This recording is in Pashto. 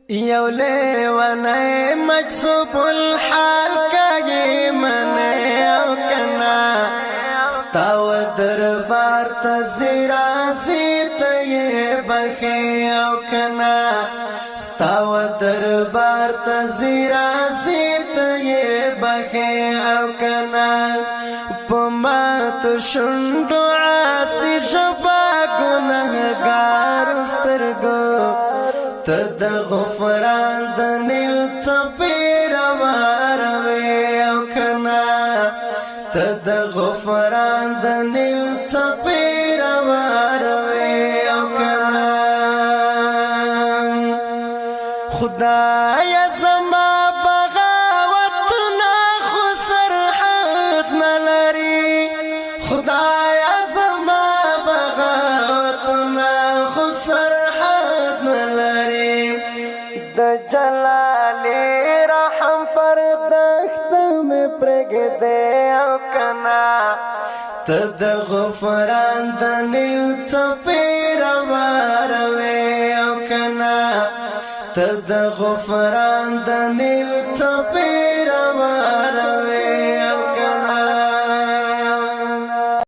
یو لیوانی مجسوب الحال کاگی من او کنا ستاو دربار تزیرا زیت یہ بخی او کنا ستاو دربار تزیرا زیت یہ بخی او کنا پما تو شندو عاسی شفا گنہگار استرگو تد غفران دنیل چپیر واروی او کنا تد غفران دنیل چپیر واروی او کنا خدای زما بغاوتنا خو سرحد نلری خدای زما بغاوتنا خو سرحد نلری د جلالی رحم پر دخت میں پرگ دے او کنا تد غفران دنیل چپیر واروی او کنا تد غفران دنیل چپیر